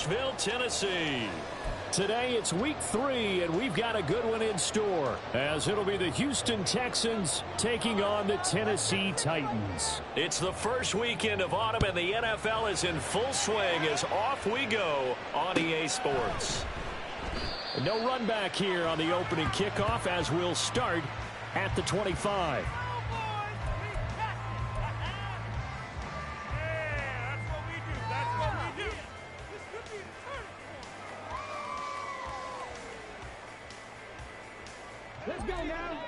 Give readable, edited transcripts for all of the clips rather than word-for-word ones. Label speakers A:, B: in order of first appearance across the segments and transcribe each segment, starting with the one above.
A: Nashville, Tennessee.
B: Today it's week 3, and we've got a good one in store, as it'll be the Houston Texans taking on the Tennessee Titans.
A: It's the first weekend of autumn, and the NFL is in full swing as off we go on EA Sports.
B: No run back here on the opening kickoff, as we'll start at the 25.
C: Let's go now.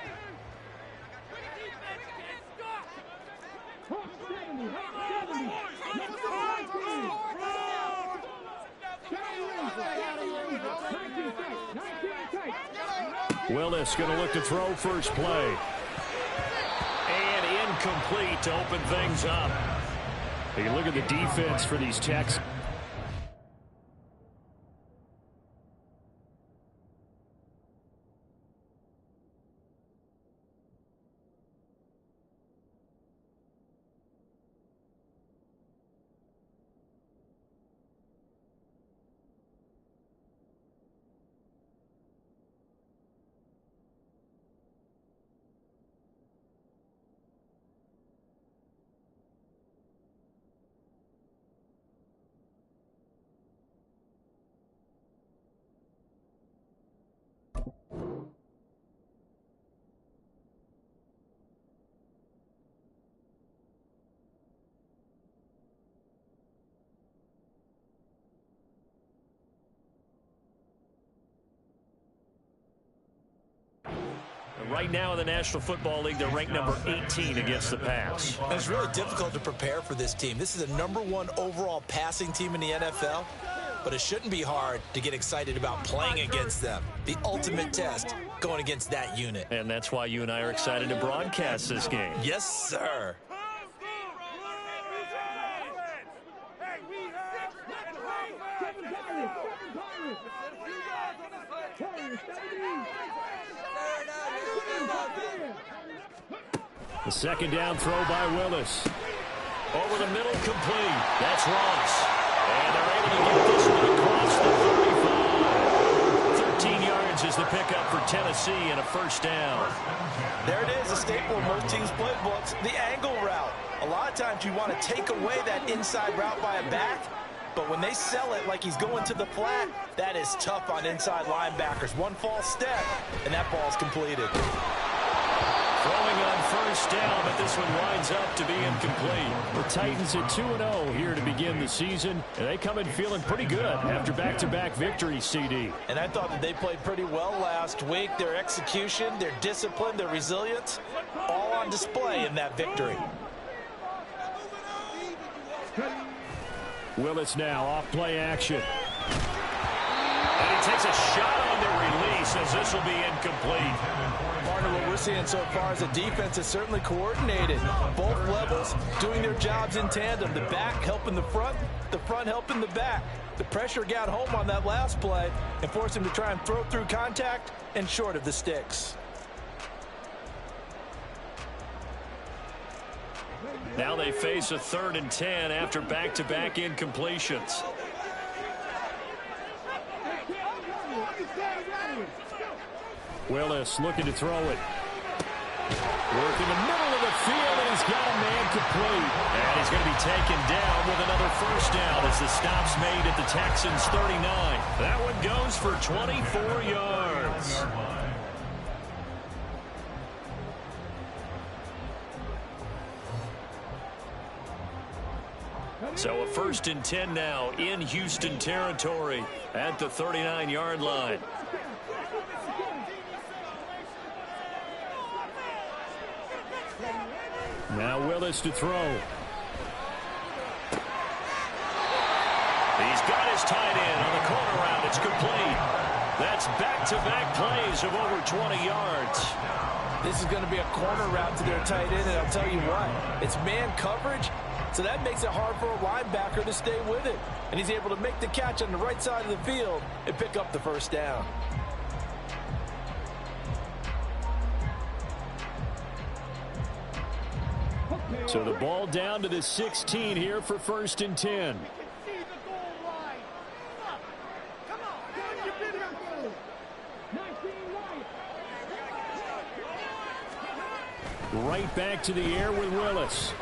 B: Willis going to look to throw first play.
A: And incomplete to open things up.
B: You can look at the defense for these Texans.
A: Right now in the National Football League, they're ranked number 18 against the pass.
D: And it's really difficult to prepare for this team. This is the #1 overall passing team in the NFL, but it shouldn't be hard to get excited about playing against them. The ultimate test going against that unit.
A: And that's why you and I are excited to broadcast this game.
D: Yes, sir.
B: The second down throw by Willis.
A: Over the middle, complete. That's Ross. And they're able to get this one across the 35. 13 yards is the pickup for Tennessee and a first down.
D: There it is, a staple of most teams' playbooks, the angle route. A lot of times you want to take away that inside route by a back, but when they sell it like he's going to the flat, that is tough on inside linebackers. One false step, and that ball's completed.
A: Throwing on first down, but this one winds up to be incomplete.
B: The Titans at 2-0 here to begin the season, and they come in feeling pretty good after back-to-back victories, CD.
D: And I thought that they played pretty well last week. Their execution, their discipline, their resilience, all on display in that victory.
B: Willis now off play action.
A: And he takes a shot on the release as this will be incomplete.
D: Part of what we're seeing so far is a defense is certainly coordinated. Both levels doing their jobs in tandem. The back helping the front helping the back. The pressure got home on that last play and forced him to try and throw through contact and short of the sticks.
A: Now they face a 3rd and 10 after back-to-back incompletions.
B: Willis looking to throw it. Working the middle of the field, and he's got a man complete.
A: And he's going to be taken down with another first down as the stop's made at the Texans' 39. That one goes for 24 yards. So a 1st and 10 now in Houston territory at the 39-yard line.
B: Now Willis to throw.
A: He's got his tight end on the corner route. It's complete. That's back-to-back plays of over 20 yards.
D: This is going to be a corner route to their tight end, and I'll tell you what, it's man coverage, so that makes it hard for a linebacker to stay with it. And he's able to make the catch on the right side of the field and pick up the first down.
B: So the ball down to the 16 here for 1st and 10. Right back to the air with Willis.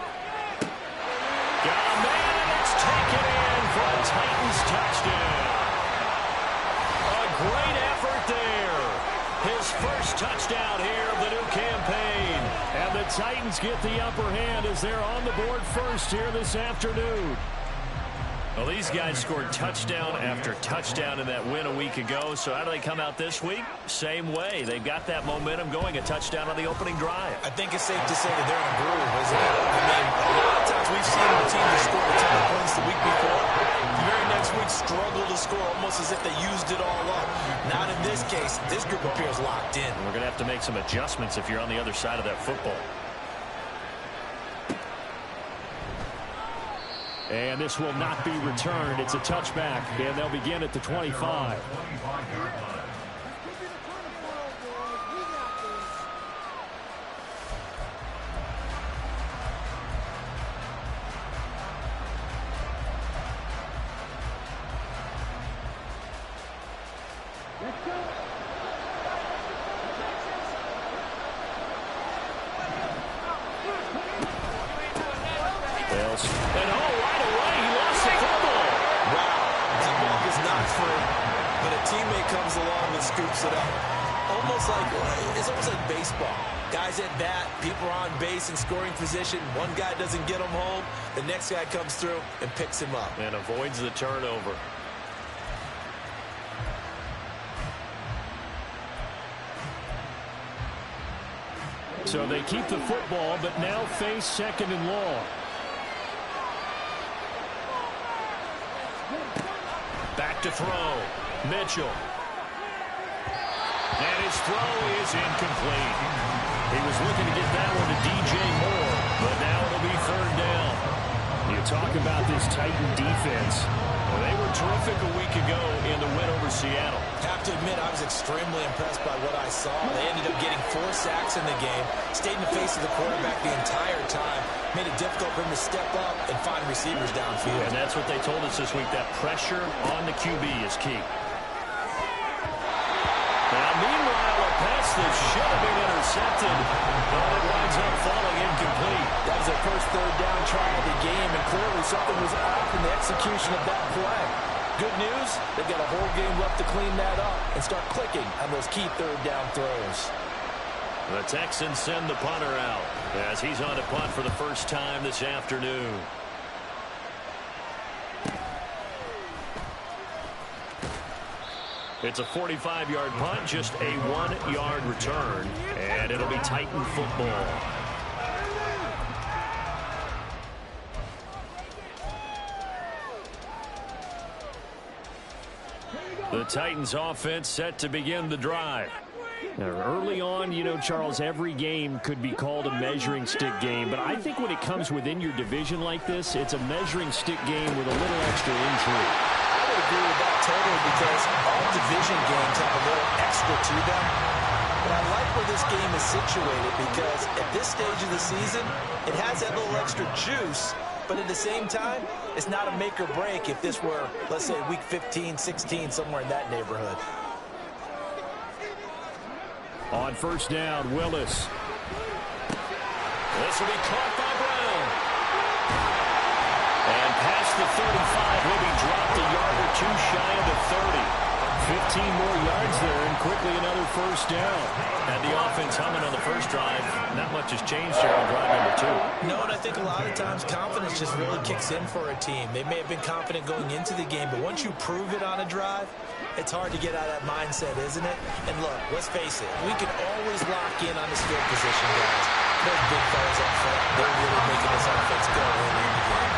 A: Got a man, and it's taken in for a Titans touchdown. A great effort there. His first touchdown here of the new campaign.
B: And the Titans get the upper hand as they're on the board first here this afternoon.
A: Well, these guys scored touchdown after touchdown in that win a week ago. So how do they come out this week? Same way. They've got that momentum going, a touchdown on the opening drive.
D: I think it's safe to say that they're in a groove, isn't it? I mean, a lot of times we've seen the team that scored a ton of points the week before. The very next week struggle to score almost as if they used it all up. Not in this case. This group appears locked in.
A: We're going to have to make some adjustments if you're on the other side of that football.
B: And this will not be returned. It's a touchback, and they'll begin at the 25.
D: In scoring position, one guy doesn't get him home, the next guy comes through and picks him up.
A: And avoids the turnover.
B: So they keep the football, but now face second and long.
A: Back to throw. Mitchell. And his throw is incomplete. He was looking to get that one to DJ Moore, but now it'll be third down.
B: You talk about this Titan defense.
A: Well, they were terrific a week ago in the win over Seattle.
D: Have to admit, I was extremely impressed by what I saw. They ended up getting 4 sacks in the game, stayed in the face of the quarterback the entire time, made it difficult for him to step up and find receivers downfield.
A: And that's what they told us this week, that pressure on the QB is key. Now, meanwhile, a pass that should have been intercepted, but it winds up falling incomplete.
D: That was their first third down try of the game, and clearly something was off in the execution of that play. Good news, they've got a whole game left to clean that up and start clicking on those key third down throws.
A: The Texans send the punter out as he's on to punt for the first time this afternoon. It's a 45-yard punt, just a 1-yard return, and it'll be Titan football. The Titans offense set to begin the drive.
B: Now, early on, you know, Charles, every game could be called a measuring stick game, but I think when it comes within your division like this, it's a measuring stick game with a little extra intrigue.
D: I would agree with that totally because all division games have a little extra to them. But I like where this game is situated because at this stage of the season, it has that little extra juice, but at the same time, it's not a make or break if this were, let's say, week 15, 16, somewhere in that neighborhood.
B: On first down, Willis.
A: This will be caught by Brown. And past the 35, will be dropped a yard or two shy of the 30.
B: 15 more yards there, and quickly another first down.
A: And the offense humming on the first drive. Not much has changed here on drive number 2.
D: No, and I think a lot of times confidence just really kicks in for a team. They may have been confident going into the game, but once you prove it on a drive, it's hard to get out of that mindset, isn't it? And look, let's face it, we can always lock in on the skill position, guys. Those big fellas up front, they're really making this offense go early in the game.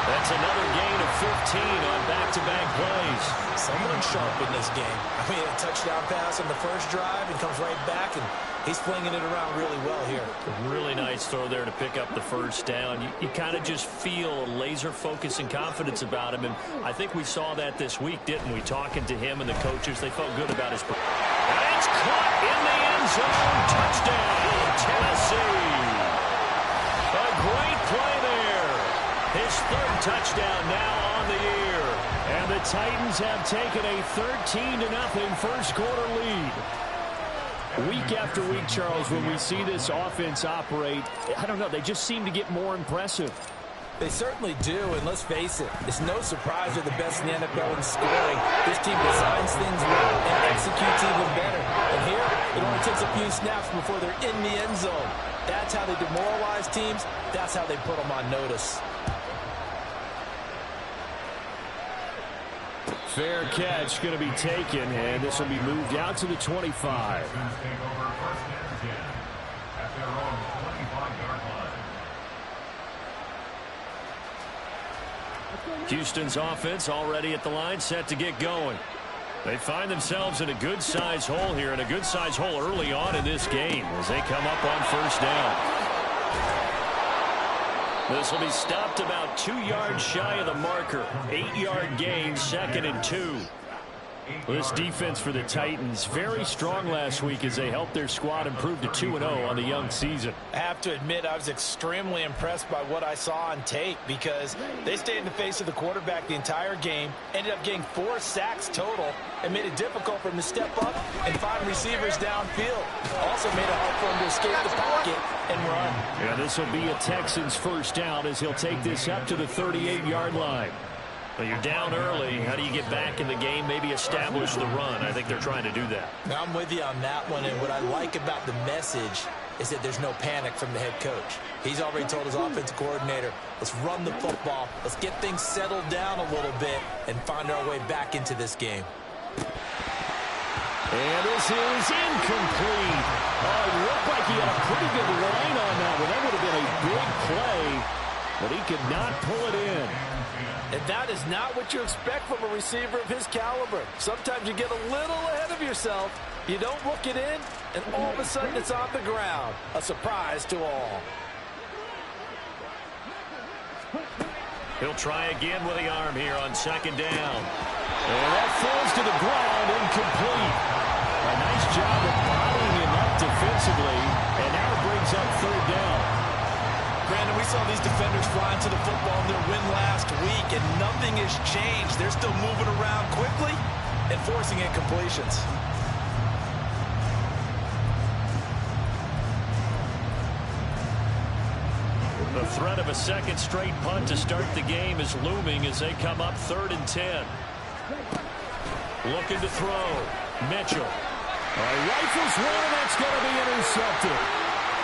A: That's another gain of 15 on back-to-back plays.
D: Someone sharp in this game. I mean, a touchdown pass on the first drive and comes right back, and he's flinging it around really well here.
A: A really nice throw there to pick up the first down. You kind of just feel laser focus and confidence about him, and I think we saw that this week, didn't we? Talking to him and the coaches, they felt good about his performance. And it's caught in the end zone. Touchdown, Tennessee. A great play there. His third touchdown now on the year.
B: And the Titans have taken a 13-0 first quarter lead. Week after week, Charles, when we see this offense operate, I don't know, they just seem to get more impressive.
D: They certainly do, and let's face it, it's no surprise they're the best in the NFL in scoring. This team designs things well and executes even better. And here, it only takes a few snaps before they're in the end zone. That's how they demoralize teams. That's how they put them on notice.
B: Fair catch going to be taken, and this will be moved out to the 25. Houston's offense already at the line, set to get going. They find themselves in a good-sized hole here, and a good-sized hole early on in this game as they come up on first down. This will be stopped about 2 yards shy of the marker. 8-yard gain, 2nd and 2. This defense for the Titans, very strong last week as they helped their squad improve to 2-0 on the young season.
D: I have to admit, I was extremely impressed by what I saw on tape because they stayed in the face of the quarterback the entire game, ended up getting 4 sacks total, and made it difficult for him to step up and find receivers downfield. Also made it hard for him to escape the pocket and run.
B: Yeah, this will be a Texans first down as he'll take this up to the 38-yard line. Well, you're down early. How do you get back in the game, maybe establish the run? I think they're trying to do that.
D: Now, I'm with you on that one, and what I like about the message is that there's no panic from the head coach. He's already told his offensive coordinator, let's run the football, let's get things settled down a little bit and find our way back into this game.
B: And this is incomplete. It looked like he had a pretty good line on that one. That would have been a big play, but he could not pull it in.
D: And that is not what you expect from a receiver of his caliber. Sometimes you get a little ahead of yourself. You don't look it in, and all of a sudden it's on the ground. A surprise to all.
B: He'll try again with the arm here on 2nd down. And that falls to the ground, incomplete. A nice job of bottling him up defensively, and now it brings up 3rd down.
D: Brandon, we saw these defenders flying to the football in their win last week, and nothing has changed. They're still moving around quickly and forcing incompletions.
B: The threat of a second straight punt to start the game is looming as they come up 3rd and 10. Looking to throw. Mitchell. Rifles one, and that's going to be intercepted.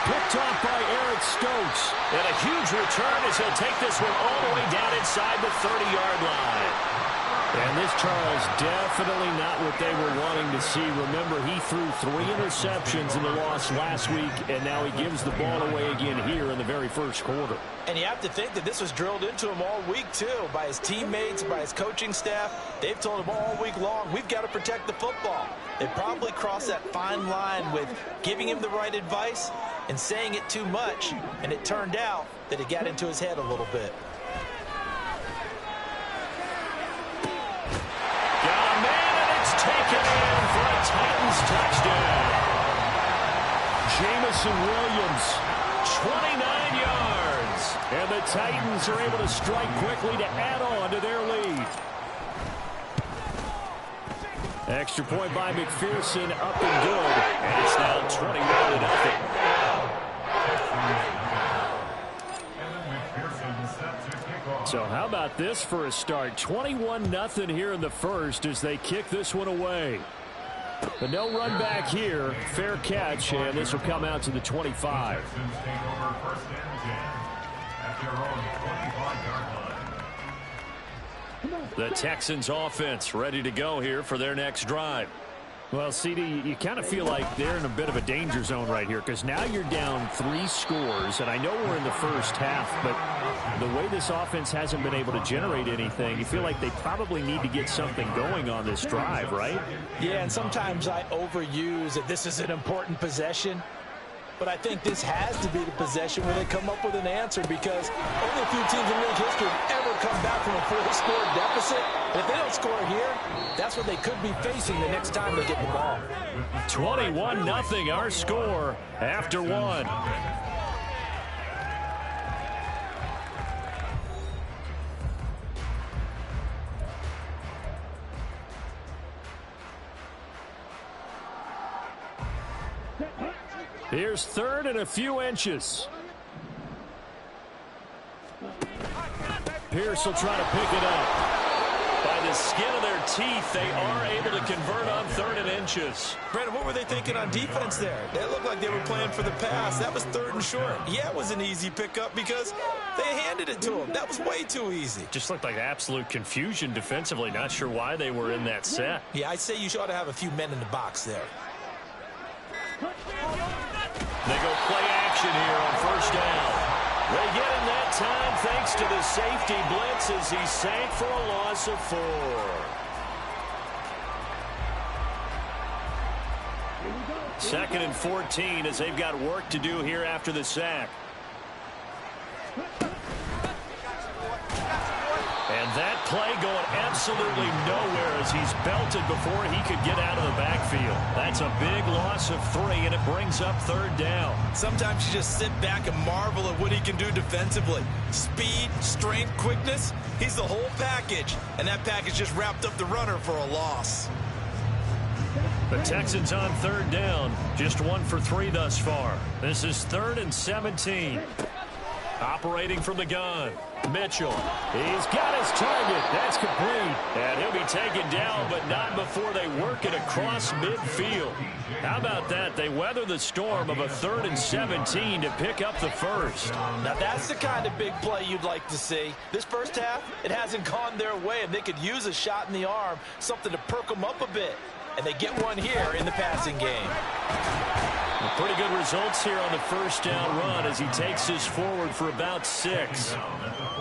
B: Picked off by Eric Stokes. And a huge return as he'll take this one all the way down inside the 30-yard line. And this, Charles, definitely not what they were wanting to see. Remember, he threw 3 interceptions in the loss last week, and now he gives the ball away again here in the very first quarter.
D: And you have to think that this was drilled into him all week, too, by his teammates, by his coaching staff. They've told him all week long, we've got to protect the football. They probably crossed that fine line with giving him the right advice and saying it too much, and it turned out that it got into his head a little bit.
B: Taken in for a Titans touchdown. Jamison Williams, 29 yards. And the Titans are able to strike quickly to add on to their lead. Extra point by McPherson, up and good. And it's now 21-0. So how about this for a start? 21-0 here in the first as they kick this one away. But no run back here. Fair catch, and this will come out to the 25. The Texans offense ready to go here for their next drive. Well, CD, you kind of feel like they're in a bit of a danger zone right here because now you're down 3 scores, and I know we're in the first half, but the way this offense hasn't been able to generate anything, you feel like they probably need to get something going on this drive, right?
D: Yeah, and sometimes I overuse that this is an important possession. But I think this has to be the possession where they come up with an answer because only a few teams in league history have ever come back from a 4-score deficit. And if they don't score here, that's what they could be facing the next time they get the ball.
B: 21-0 our score after 1. Here's third and a few inches. Pierce will try to pick it up.
A: By the skin of their teeth, they are able to convert on third and inches.
D: Brandon, what were they thinking on defense there? They looked like they were playing for the pass. That was third and short. Yeah, it was an easy pickup because they handed it to him. That was way too easy.
A: Just looked like absolute confusion defensively. Not sure why they were in that set.
D: Yeah, I'd say you ought to have a few men in the box there.
A: They go play action here on first down. They get him that time thanks to the safety blitz as he sank for a loss of 4. Second and 14 as they've got work to do here after the sack. And that play going absolutely nowhere as he's belted before he could get out of the backfield. That's a big loss of 3, and it brings up third down.
D: Sometimes you just sit back and marvel at what he can do defensively. Speed, strength, quickness, he's the whole package. And that package just wrapped up the runner for a loss.
A: The Texans on third down, just 1 for 3 thus far. This is 3rd and 17. Operating from the gun, Mitchell. He's got his target. That's complete. And he'll be taken down, but not before they work it across midfield. How about that? They weather the storm of a 3rd and 17 to pick up the first.
D: Now that's the kind of big play you'd like to see. This first half, it hasn't gone their way, and they could use a shot in the arm, something to perk them up a bit. And they get one here in the passing game.
A: Pretty good results here on the first down run as he takes this forward for about 6.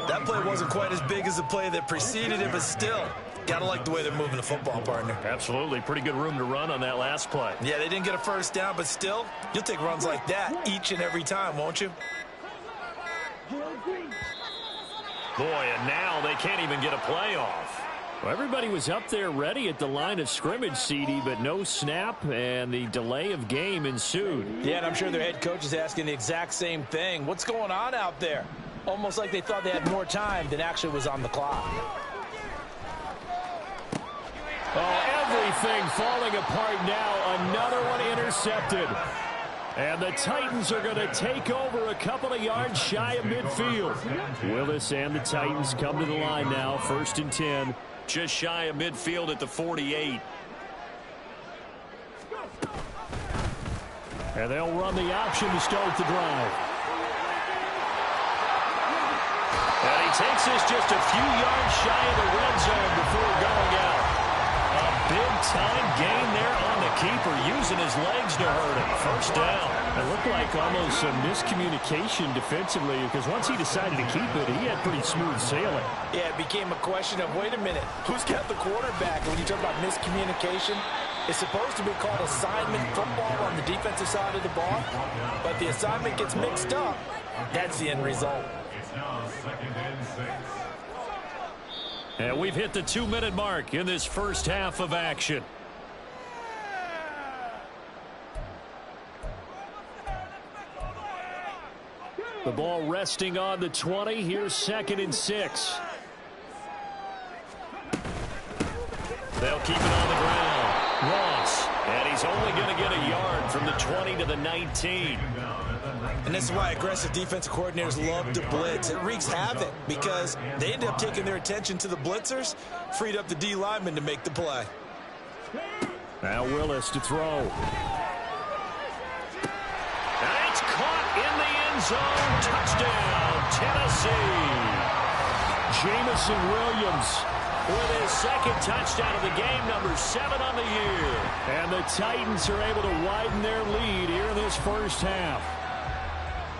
D: That play wasn't quite as big as the play that preceded it, but still, gotta like the way they're moving the football, partner.
A: Absolutely. Pretty good room to run on that last play.
D: Yeah, they didn't get a first down, but still, you'll take runs like that each and every time, won't you?
A: Boy, and now they can't even get a play off.
B: Well, everybody was up there ready at the line of scrimmage, CD, but no snap, and the delay of game ensued.
D: Yeah, and I'm sure their head coach is asking the exact same thing. What's going on out there? Almost like they thought they had more time than actually was on the clock.
B: Oh, everything falling apart now. Another one intercepted. And the Titans are going to take over a couple of yards shy of midfield. Willis and the Titans come to the line now, 1st and 10.
A: Just shy of midfield at the 48.
B: And they'll run the option to start the drive.
A: And he takes this just a few yards shy of the red zone before going out. A big-time gain there on the keeper, using his legs to hurt him. First down.
B: It looked like almost some miscommunication defensively because once he decided to keep it, he had pretty smooth sailing.
D: Yeah, it became a question of, wait a minute, who's got the quarterback? And when you talk about miscommunication, it's supposed to be called assignment football on the defensive side of the ball, but the assignment gets mixed up. That's the end result.
A: And we've hit the 2-minute mark in this first half of action.
B: The ball resting on the 20. Here's 2nd and 6.
A: They'll keep it on the ground. Ross. And he's only going to get a yard from the 20 to the 19.
D: And this is why aggressive defensive coordinators love to blitz. It wreaks havoc because they end up taking their attention to the blitzers, freed up the D lineman to make the play.
B: Now Willis to throw.
A: That's caught in the end zone. Touchdown, Tennessee.
B: Jamison Williams
A: with his 2nd touchdown of the game, number 7 on the year.
B: And the Titans are able to widen their lead here in this first half.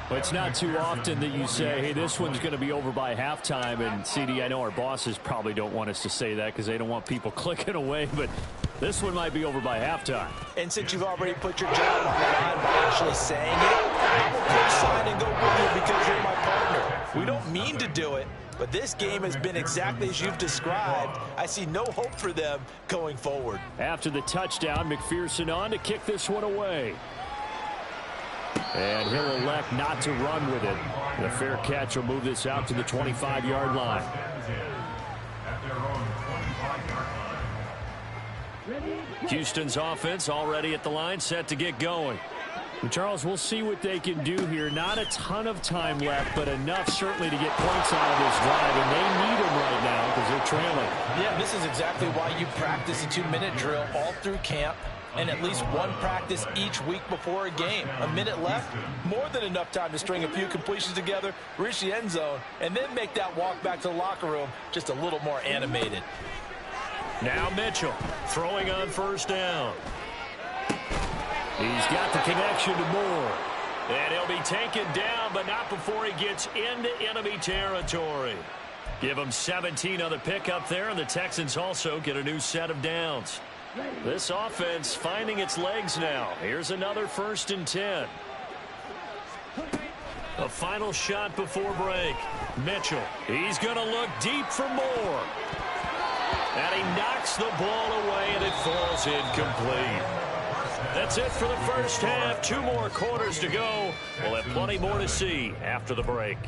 B: But it's not too often that you say, hey, this one's going to be over by halftime. And, CD, I know our bosses probably don't want us to say that because they don't want people clicking away. But this one might be over by halftime.
D: And since you've already put your job on the line by actually saying it, I will co-sign and go with you because you're my partner. We don't mean to do it, but this game has been exactly as you've described. I see no hope for them going forward.
B: After the touchdown, McPherson on to kick this one away. And he'll elect not to run with it. The fair catch will move this out to the 25-yard line.
A: Houston's offense already at the line, set to get going.
B: Charles, we'll see what they can do here. Not a ton of time left, but enough certainly to get points out of this drive, and they need them right now because they're trailing.
D: Yeah, this is exactly why you practice a 2-minute drill all through camp and at least one practice each week before a game. A minute left, more than enough time to string a few completions together, reach the end zone, and then make that walk back to the locker room just a little more animated.
A: Now Mitchell throwing on first down. He's got the connection to Moore. And he'll be taken down, but not before he gets into enemy territory. Give him 17 on the pickup there, and the Texans also get a new set of downs. This offense finding its legs now. Here's another 1st and 10. A final shot before break. Mitchell, he's going to look deep for Moore. And he knocks the ball away, and it falls incomplete. That's it for the first half. 2 more quarters to go. We'll have plenty more to see after the break.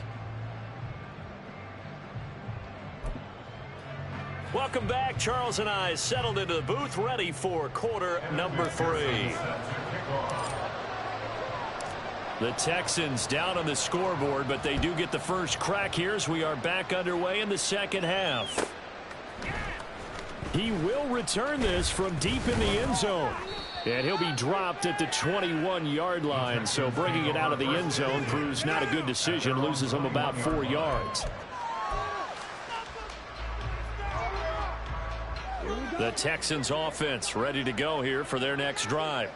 A: Welcome back. Charles and I settled into the booth, ready for quarter number 3. The Texans down on the scoreboard, but they do get the first crack here as we are back underway in the second half. He will return this from deep in the end zone. And he'll be dropped at the 21-yard line. So bringing it out of the end zone proves not a good decision. Loses him about 4 yards. The Texans offense ready to go here for their next drive.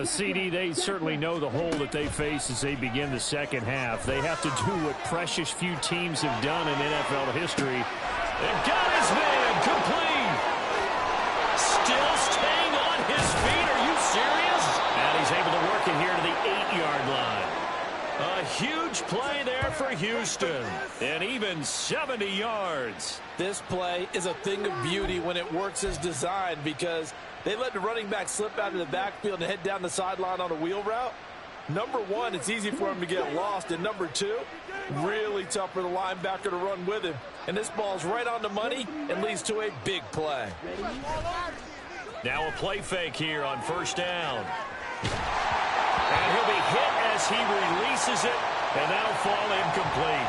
B: CD, they certainly know the hole that they face as they begin the second half. They have to do what precious few teams have done in NFL history.
A: And got his man complete. Still staying on his feet. Are you serious? And he's able to work it here to the 8-yard line. A huge play there for Houston. And even 70 yards.
D: This play is a thing of beauty when it works as designed because they let the running back slip out of the backfield and head down the sideline on a wheel route. Number 1, it's easy for him to get lost. And number 2, really tough for the linebacker to run with him. And this ball's right on the money and leads to a big play.
A: Now a play fake here on first down. And he'll be hit as he releases it, and that'll fall incomplete.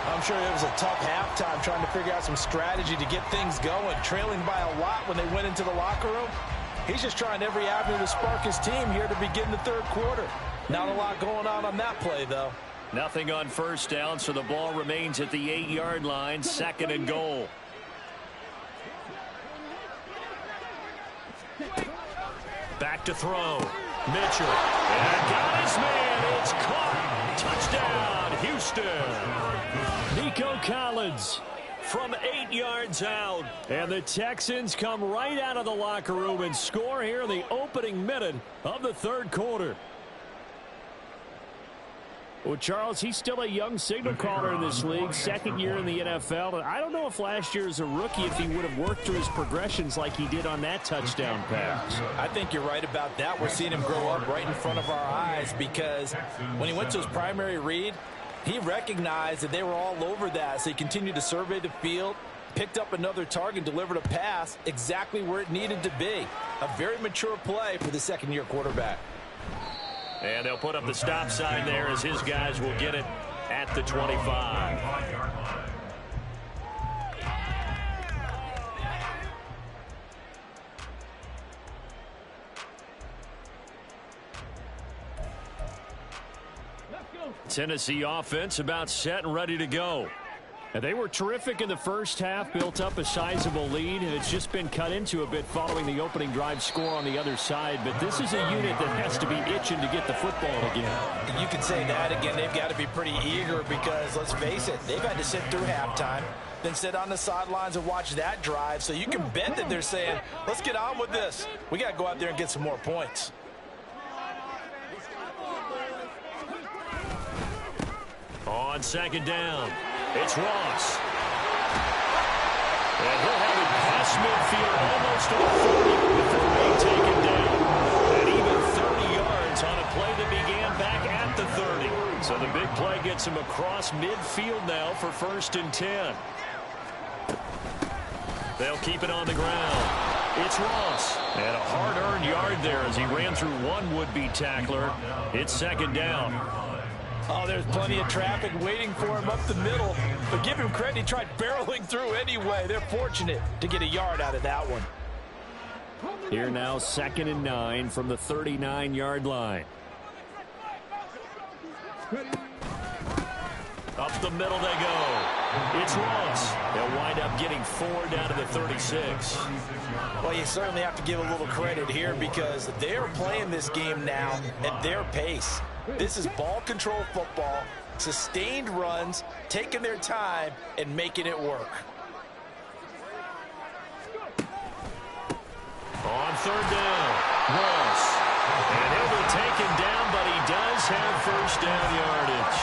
D: I'm sure it was a tough halftime trying to figure out some strategy to get things going, trailing by a lot when they went into the locker room. He's just trying every avenue to spark his team here to begin the third quarter. Not a lot going on that play, though.
A: Nothing on first down, so the ball remains at the 8-yard line, 2nd and goal. Back to throw. Mitchell. And got his man. It's caught. Touchdown, Houston.
B: Nico Collins from 8 yards out. And the Texans come right out of the locker room and score here in the opening minute of the third quarter. Well, Charles, he's still a young signal caller in this league, 2nd year in the NFL. And I don't know if last year as a rookie if he would have worked through his progressions like he did on that touchdown pass.
D: I think you're right about that. We're seeing him grow up right in front of our eyes because when he went to his primary read, he recognized that they were all over that. So he continued to survey the field, picked up another target, delivered a pass exactly where it needed to be. A very mature play for the 2nd-year quarterback.
A: And they'll put up the stop sign there as his guys will get it at the 25. Tennessee offense about set and ready to go.
B: And they were terrific in the first half, built up a sizable lead, and it's just been cut into a bit following the opening drive score on the other side. But this is a unit that has to be itching to get the football again.
D: You can say that again. They've got to be pretty eager because, let's face it, they've had to sit through halftime, then sit on the sidelines and watch that drive. So you can bet that they're saying, let's get on with this. We got to go out there and get some more points.
A: On 2nd down, it's Ross. And he'll have it past midfield almost on 40 before being taken down. And even 30 yards on a play that began back at the 30. So the big play gets him across midfield now for 1st and 10. They'll keep it on the ground. It's Ross. And a hard-earned yard there as he ran through one would-be tackler. It's second down.
D: Oh, there's plenty of traffic waiting for him up the middle. But give him credit, he tried barreling through anyway. They're fortunate to get a yard out of that one.
B: Here now, 2nd and 9 from the 39-yard line.
A: Up the middle they go. It's Ross. They'll wind up getting 4 down to the 36.
D: Well, you certainly have to give a little credit here because they're playing this game now at their pace. This is ball control football, sustained runs, taking their time, and making it work.
A: On 3rd down, Ross. And he'll be taken down, but he does have first down yardage.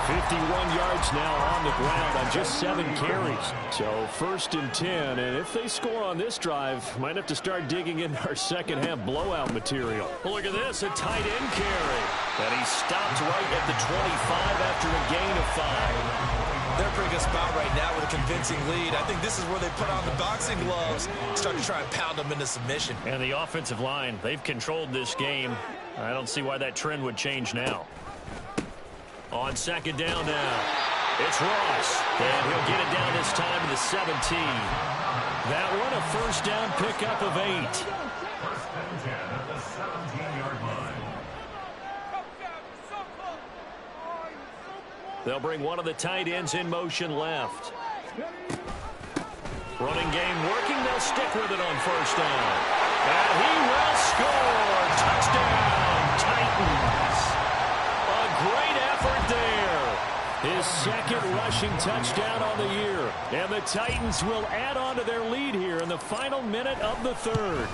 A: 51 yards now on the ground on just 7 carries.
B: So 1st and 10, and if they score on this drive, might have to start digging in our second-half blowout material.
A: Well, look at this, a tight end carry. And he stopped right at the 25 after a gain of 5.
D: They're a pretty good spot right now with a convincing lead. I think this is where they put on the boxing gloves, start to try and pound them into submission.
A: And the offensive line, they've controlled this game. I don't see why that trend would change now. On 2nd down now, it's Ross. And he'll get it down this time to the 17. That one a first down pickup of 8. They'll bring one of the tight ends in motion left. Running game working. They'll stick with it on 1st down. And he will score. Touchdown, Titans. A great effort there.
B: His 2nd rushing touchdown on the year. And the Titans will add on to their lead here in the final minute of the 3rd.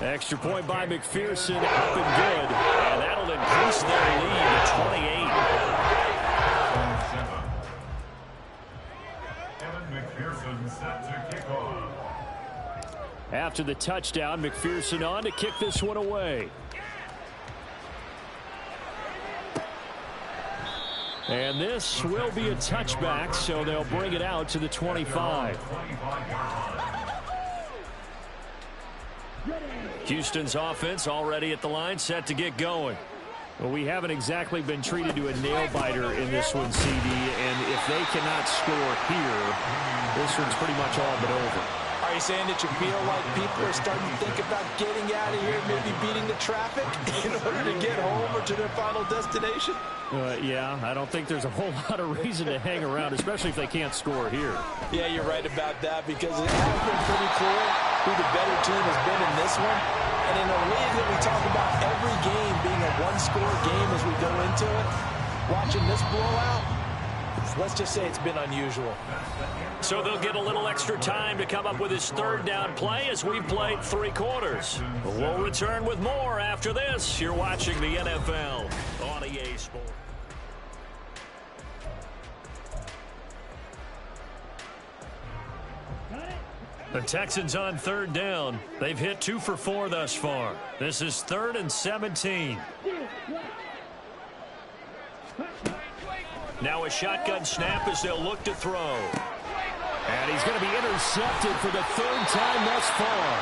B: Extra point by McPherson, up and good. And that'll increase their lead to 28. After the touchdown, McPherson on to kick this one away. And this will be a touchback, so they'll bring it out to the 25. Houston's offense already at the line, set to get going. Well, we haven't exactly been treated to a nail-biter in this one, CD, and if they cannot score here, this one's pretty much all but over.
D: Are you saying that you feel like people are starting to think about getting out of here, maybe beating the traffic in order to get home or to their final destination?
B: Yeah, I don't think there's a whole lot of reason to hang around, especially if they can't score here.
D: Yeah, you're right about that because it has been pretty clear who the better team has been in this one. And in a league that we talk about every game being a one-score game as we go into it, watching this blowout, let's just say it's been unusual.
A: So they'll get a little extra time to come up with his 3rd down play as we've played 3 quarters. We'll return with more after this. You're watching the NFL on EA Sports. The Texans on 3rd down. They've hit 2 for 4 thus far. This is 3rd and 17. Now a shotgun snap as they'll look to throw.
B: And he's going to be intercepted for the 3rd time thus far.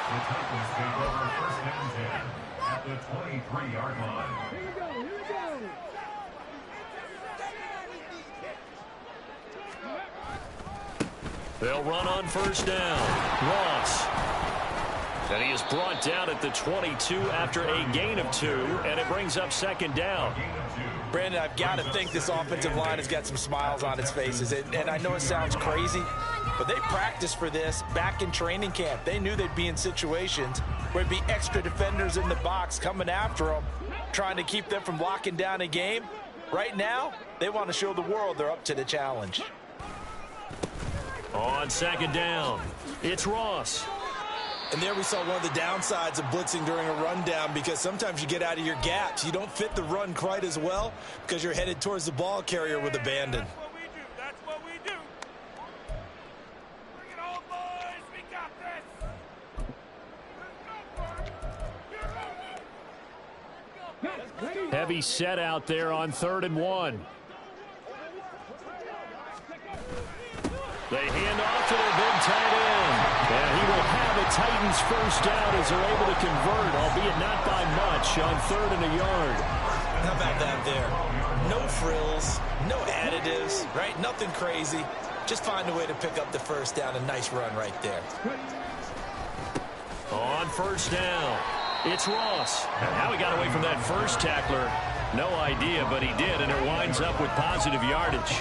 C: The Titans take over 1st and 10 at the 23-yard line. Here we go, here we go.
A: They'll run on 1st down. Ross. And he is brought down at the 22 after a gain of 2, and it brings up 2nd down.
D: Brandon, I've got to think this offensive line has got some smiles on its faces. And I know it sounds crazy, but they practiced for this back in training camp. They knew they'd be in situations where it'd be extra defenders in the box coming after them, trying to keep them from locking down a game. Right now, they want to show the world they're up to the challenge.
A: On 2nd down, it's Ross.
D: And there we saw one of the downsides of blitzing during a rundown because sometimes you get out of your gaps. You don't fit the run quite as well because you're headed towards the ball carrier with abandon.
C: That's what we do. Bring it on, boys. We got this.
B: Heavy set out there on 3rd and 1. They hand off to their big tight end. And he will have a Titans first down as they're able to convert, albeit not by much, on 3rd and a yard.
D: How about that there? No frills, no additives, right? Nothing crazy. Just find a way to pick up the first down. A nice run right there.
A: On first down, it's Ross. And how he got away from that first tackler, no idea, but he did, and it winds up with positive yardage.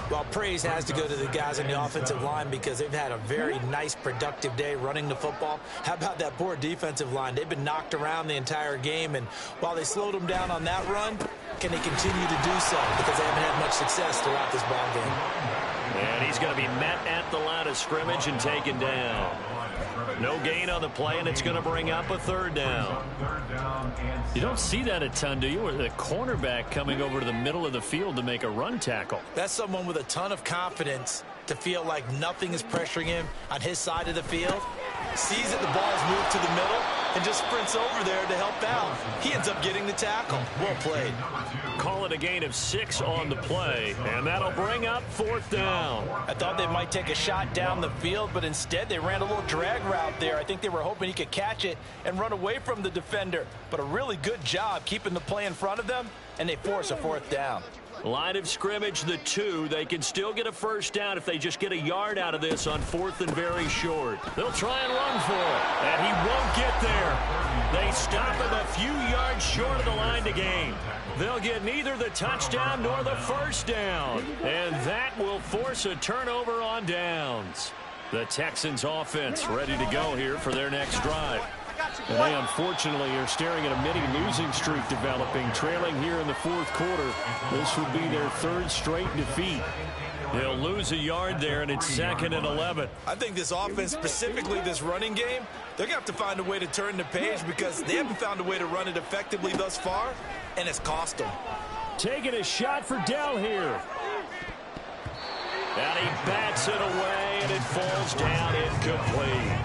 D: Well, praise has to go to the guys on the offensive line because they've had a very nice, productive day running the football. How about that poor defensive line? They've been knocked around the entire game, and while they slowed them down on that run, can they continue to do so? Because they haven't had much success throughout this ball game.
A: And he's going to be met at the line of scrimmage and taken down. No gain on the play, and it's going to bring up a 3rd down. You don't see that a ton, do you? Or the cornerback coming over to the middle of the field to make a run tackle.
D: That's someone with a ton of confidence to feel like nothing is pressuring him on his side of the field. Sees that the ball's moved to the middle and just sprints over there to help out. He ends up getting the tackle. Well played.
A: Call it a gain of 6 on the play, and that'll bring up 4th down.
D: I thought they might take a shot down the field, but instead they ran a little drag route there. I think they were hoping he could catch it and run away from the defender. But a really good job keeping the play in front of them, and they force a 4th down.
A: Line of scrimmage, the 2. They can still get a first down if they just get a yard out of this on 4th and very short. They'll try and run for it, and he won't get there. They stop him a few yards short of the line to gain. They'll get neither the touchdown nor the first down, and that will force a turnover on downs. The Texans offense ready to go here for their next drive.
B: And they unfortunately are staring at a mini losing streak developing, trailing here in the 4th quarter. This would be their 3rd straight defeat.
A: They'll lose a yard there, and it's 2nd and 11.
D: I think this offense, specifically this running game, they're going to have to find a way to turn the page because they haven't found a way to run it effectively thus far, and it's cost them.
B: Taking a shot for Dell here.
A: And he bats it away, and it falls down incomplete.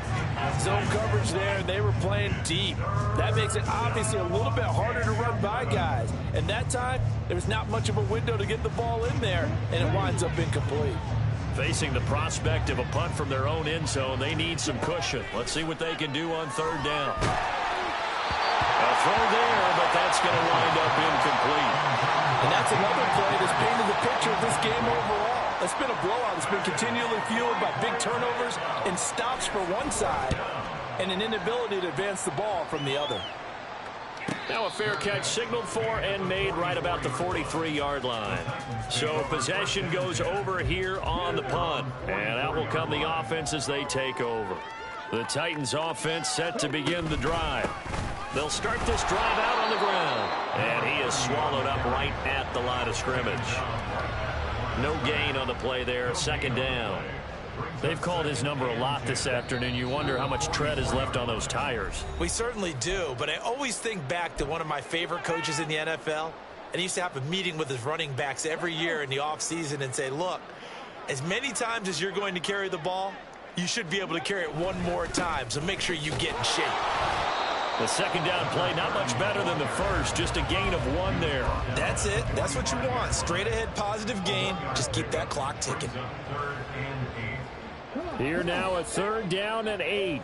D: Zone coverage there, and they were playing deep. That makes it obviously a little bit harder to run by guys. And that time, there was not much of a window to get the ball in there, and it winds up incomplete.
A: Facing the prospect of a punt from their own end zone, they need some cushion. Let's see what they can do on 3rd down. A throw there, but that's going to wind up incomplete.
D: And that's another play that's painted the picture of this game overall. It's been a blowout. It's been continually fueled by big turnovers and stops for one side and an inability to advance the ball from the other.
A: Now a fair catch signaled for and made right about the 43-yard line. So possession goes over here on the punt. And out will come the offense as they take over. The Titans offense set to begin the drive. They'll start this drive out on the ground. And he is swallowed up right at the line of scrimmage. No gain on the play there, 2nd down. They've called his number a lot this afternoon. You wonder how much tread is left on those tires.
D: We certainly do, but I always think back to one of my favorite coaches in the NFL, and he used to have a meeting with his running backs every year in the offseason and say, look, as many times as you're going to carry the ball, you should be able to carry it one more time, so make sure you get in shape.
A: The 2nd down play, not much better than the first, just a gain of 1 there.
D: That's it. That's what you want. Straight ahead positive gain. Just keep that clock ticking.
B: Here now a 3rd down and 8.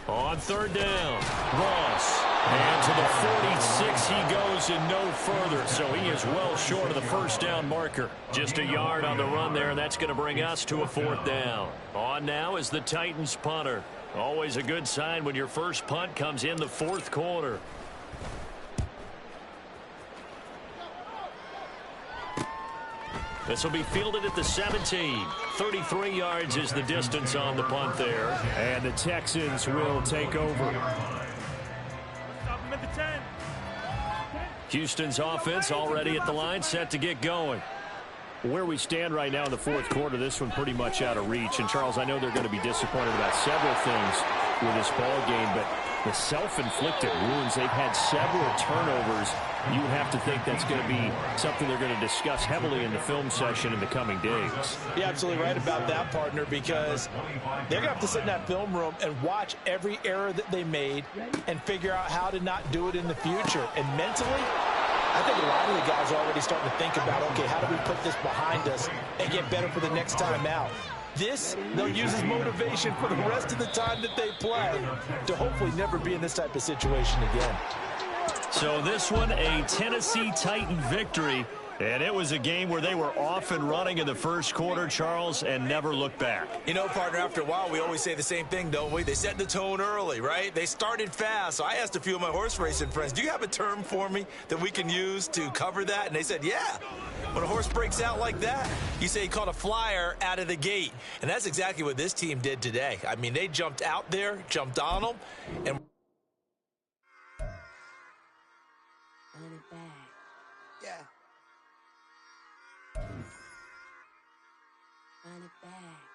A: On 3rd down, Ross. And to the 46 he goes and no further. So he is well short of the first down marker. Just a yard on the run there, and that's going to bring us to a 4th down. On now is the Titans punter. Always a good sign when your first punt comes in the 4th quarter. This will be fielded at the 17. 33 yards is the distance on the punt there.
B: And the Texans will take over.
A: Houston's offense already at the line, set to get going.
B: Where we stand right now in the 4th quarter, this one pretty much out of reach. And, Charles, I know they're going to be disappointed about several things with this ball game, but the self-inflicted wounds, they've had several turnovers. You would have to think that's going to be something they're going to discuss heavily in the film session in the coming days.
D: You're absolutely right about that, partner, because they're going to have to sit in that film room and watch every error that they made and figure out how to not do it in the future. And mentally, I think a lot of the guys are already starting to think about, okay, how do we put this behind us and get better for the next time out? This, they'll use as motivation for the rest of the time that they play to hopefully never be in this type of situation again.
A: So this one, a Tennessee Titan victory. And it was a game where they were off and running in the first quarter, Charles, and never looked back.
E: You know, partner, after a while, we always say the same thing, don't we? They set the tone early, right? They started fast. So I asked a few of my horse racing friends, do you have a term for me that we can use to cover that? And they said, yeah. When a horse breaks out like that, you say he caught a flyer out of the gate. And that's exactly what this team did today. I mean, they jumped out there, jumped on them, and...
F: Run it back.
E: Yeah.
F: Run it back.